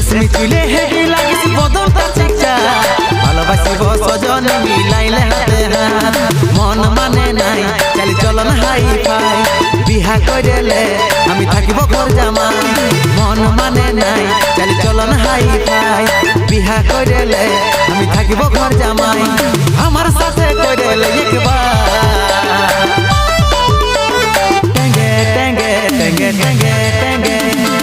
রেশমি চুলে হেভি লাগিস বদনটা চিকচা ভালোবাসিব সজন মিলাইলে হাতে হাত মন মানে নাই চালি চলন হাই ফাই বিহা কইলে আমি থাকিব ঘর জামাই মন মানে নাই চালি চলন হাই ফাই বিহা কইলে আমি থাকিব ঘর জামাই আমার সাথে কইলে একবার টেঙ্গে টেঙ্গে টেঙ্গে টেঙ্গে টেঙ্গে